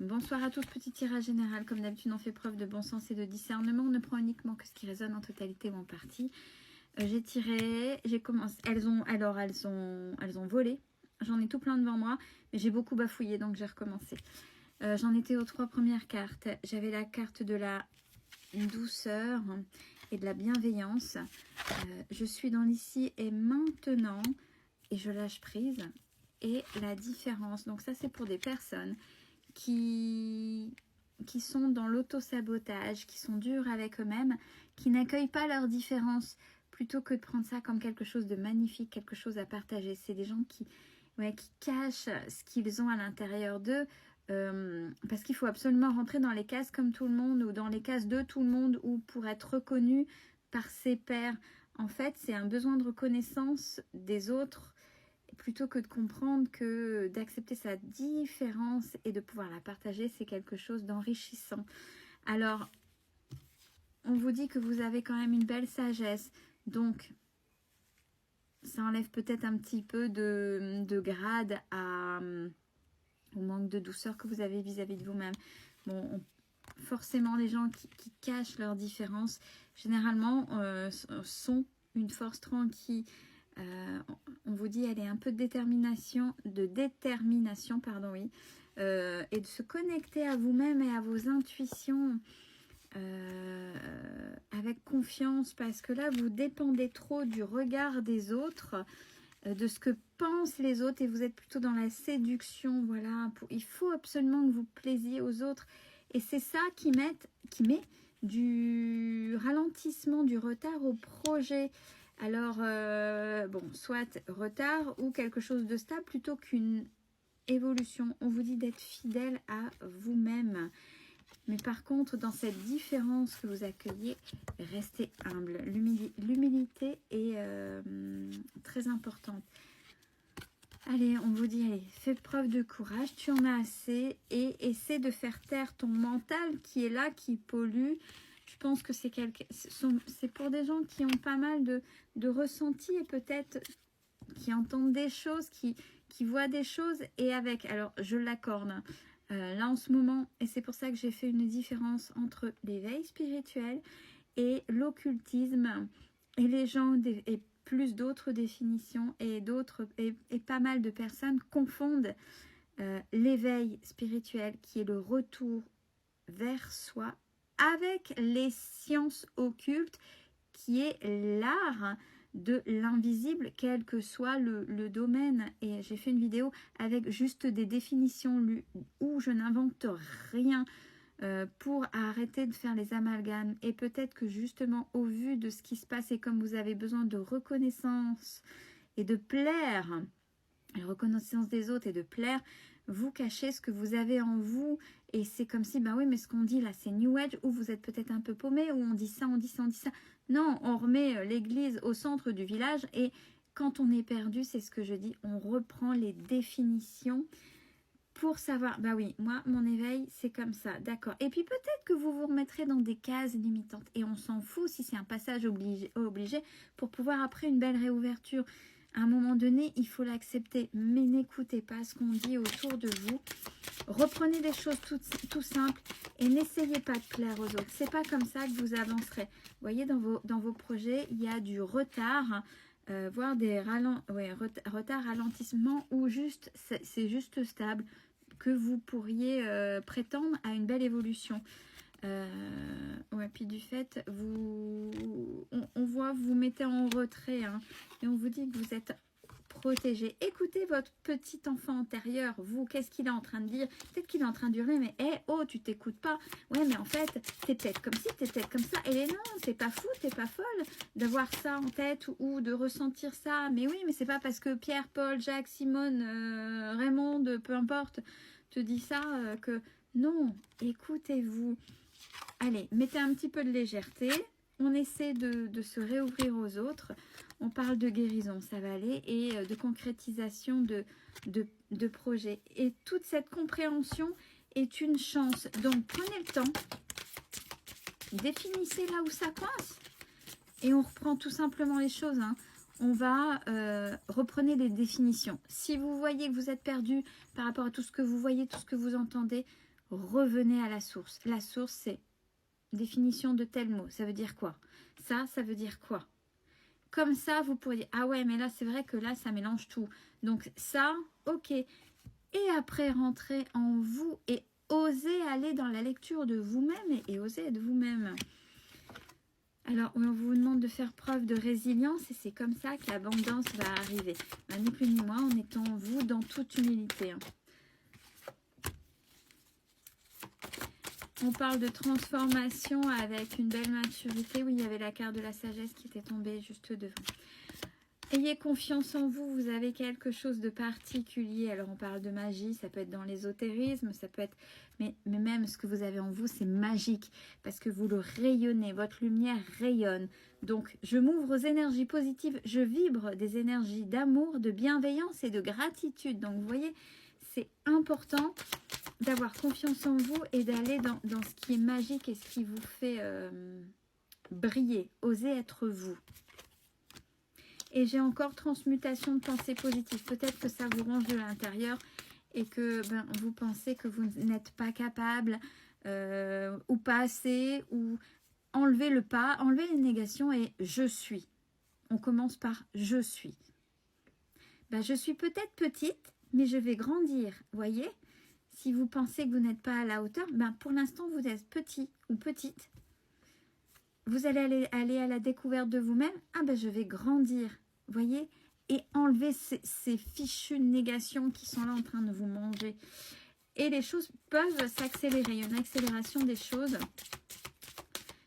Bonsoir à tous, petit tirage général. Comme d'habitude, on fait preuve de bon sens et de discernement. On ne prend uniquement que ce qui résonne en totalité ou en partie. J'ai tiré, j'ai commencé. Elles ont volé. J'en ai tout plein devant moi, mais j'ai beaucoup bafouillé, donc j'ai recommencé. J'en étais aux 3 premières cartes. J'avais la carte de la douceur et de la bienveillance. Je suis dans l'ici et maintenant et je lâche prise. Et la différence. Donc ça, c'est pour des personnes qui sont dans l'auto-sabotage, qui sont durs avec eux-mêmes, qui n'accueillent pas leurs différences, plutôt que de prendre ça comme quelque chose de magnifique, quelque chose à partager. C'est des gens qui cachent ce qu'ils ont à l'intérieur d'eux, parce qu'il faut absolument rentrer dans les cases comme tout le monde, ou dans les cases de tout le monde, ou pour être reconnu par ses pairs. En fait, c'est un besoin de reconnaissance des autres, plutôt que de comprendre que d'accepter sa différence et de pouvoir la partager, c'est quelque chose d'enrichissant. Alors, on vous dit que vous avez quand même une belle sagesse, donc ça enlève peut-être un petit peu de grade au manque de douceur que vous avez vis-à-vis de vous-même. Bon, forcément, les gens qui cachent leurs différences, généralement, sont une force tranquille. On vous dit, elle est un peu de détermination, pardon, oui, et de se connecter à vous-même et à vos intuitions avec confiance, parce que là, vous dépendez trop du regard des autres, de ce que pensent les autres, et vous êtes plutôt dans la séduction, voilà. Il faut absolument que vous plaisiez aux autres, et c'est ça qui met du ralentissement, du retard au projet. Alors, bon, soit retard ou quelque chose de stable plutôt qu'une évolution. On vous dit d'être fidèle à vous-même. Mais par contre, dans cette différence que vous accueillez, restez humble. L'humilité est très importante. Allez, on vous dit, allez, fais preuve de courage, tu en as assez, et essaie de faire taire ton mental qui est là, qui pollue. Je pense que c'est pour des gens qui ont pas mal de ressentis, et peut-être qui entendent des choses, qui voient des choses, et avec, alors je l'accorde, là en ce moment, et c'est pour ça que j'ai fait une différence entre l'éveil spirituel et l'occultisme, et les gens, et plus d'autres définitions, et pas mal de personnes confondent l'éveil spirituel, qui est le retour vers soi, avec les sciences occultes, qui est l'art de l'invisible, quel que soit le domaine. Et j'ai fait une vidéo avec juste des définitions où je n'invente rien, pour arrêter de faire les amalgames. Et peut-être que justement, au vu de ce qui se passe, et comme vous avez besoin de reconnaissance et de plaire, la reconnaissance des autres et de plaire, vous cachez ce que vous avez en vous, et c'est comme si, bah oui, mais ce qu'on dit là, c'est New Age, ou vous êtes peut-être un peu paumé, ou on dit ça, on dit ça, on dit ça. Non, on remet l'église au centre du village, et quand on est perdu, c'est ce que je dis, on reprend les définitions pour savoir, bah oui, moi, mon éveil, c'est comme ça, d'accord. Et puis peut-être que vous vous remettrez dans des cases limitantes, et on s'en fout si c'est un passage obligé pour pouvoir après une belle réouverture. À un moment donné, il faut l'accepter, mais n'écoutez pas ce qu'on dit autour de vous. Reprenez des choses tout simples, et n'essayez pas de plaire aux autres. C'est pas comme ça que vous avancerez. Vous voyez, dans vos projets, il y a du retard, voire des retard, ralentissement, ou juste c'est juste stable, que vous pourriez prétendre à une belle évolution. Ouais, puis du fait, on voit, vous vous mettez en retrait, hein, et on vous dit que vous êtes protégé. Écoutez votre petit enfant intérieur, vous, qu'est-ce qu'il est en train de dire? Peut-être qu'il est en train de hurler, mais oh, tu t'écoutes pas. Ouais, mais en fait, t'es peut-être comme ci, t'es peut-être comme ça. Et non, c'est pas fou, t'es pas folle d'avoir ça en tête, ou de ressentir ça. Mais oui, mais c'est pas parce que Pierre, Paul, Jacques, Simone, Raymond, peu importe, te dit ça, que non, écoutez-vous. Allez, mettez un petit peu de légèreté. On essaie de se réouvrir aux autres. On parle de guérison, ça va aller, et de concrétisation de projets. Et toute cette compréhension est une chance. Donc, prenez le temps. Définissez là où ça coince. Et on reprend tout simplement les choses, hein. On va reprenez les définitions. Si vous voyez que vous êtes perdu par rapport à tout ce que vous voyez, tout ce que vous entendez, revenez à la source. La source, c'est définition de tel mot. Ça veut dire quoi? Ça veut dire quoi? Comme ça, vous pourriez dire, ah ouais, mais là, c'est vrai que là, ça mélange tout. Donc ça, ok. Et après, rentrez en vous et osez aller dans la lecture de vous-même et osez être vous-même. Alors, on vous demande de faire preuve de résilience et c'est comme ça que l'abondance va arriver. Ben, ni plus ni moins, en étant vous dans toute humilité. Hein. On parle de transformation avec une belle maturité. Oui, il y avait la carte de la sagesse qui était tombée juste devant. Ayez confiance en vous, vous avez quelque chose de particulier. Alors on parle de magie, ça peut être dans l'ésotérisme, ça peut être... Mais même ce que vous avez en vous, c'est magique. Parce que vous le rayonnez, votre lumière rayonne. Donc je m'ouvre aux énergies positives, je vibre des énergies d'amour, de bienveillance et de gratitude. Donc vous voyez, c'est important d'avoir confiance en vous et d'aller dans ce qui est magique et ce qui vous fait briller. Osez être vous. Et j'ai encore transmutation de pensée positive. Peut-être que ça vous range de l'intérieur et que vous pensez que vous n'êtes pas capable ou pas assez. Ou enlevez le pas, enlevez les négations et je suis. On commence par je suis. Je suis peut-être petite, mais je vais grandir. Voyez, si vous pensez que vous n'êtes pas à la hauteur, pour l'instant vous êtes petit ou petite. Vous allez aller à la découverte de vous-même. Je vais grandir. Voyez, et enlever ces fichues négations qui sont là en train de vous manger. Et les choses peuvent s'accélérer. Il y a une accélération des choses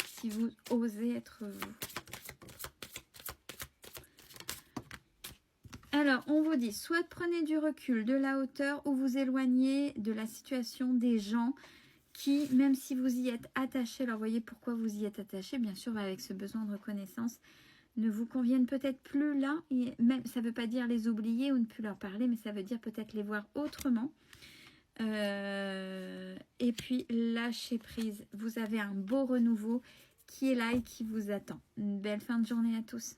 si vous osez être vous. Alors, on vous dit, soit prenez du recul, de la hauteur, ou vous éloignez de la situation des gens qui, même si vous y êtes attaché, alors voyez pourquoi vous y êtes attaché, bien sûr, avec ce besoin de reconnaissance, ne vous conviennent peut-être plus là, et même ça ne veut pas dire les oublier ou ne plus leur parler, mais ça veut dire peut-être les voir autrement. Et puis lâcher prise. Vous avez un beau renouveau qui est là et qui vous attend. Une belle fin de journée à tous.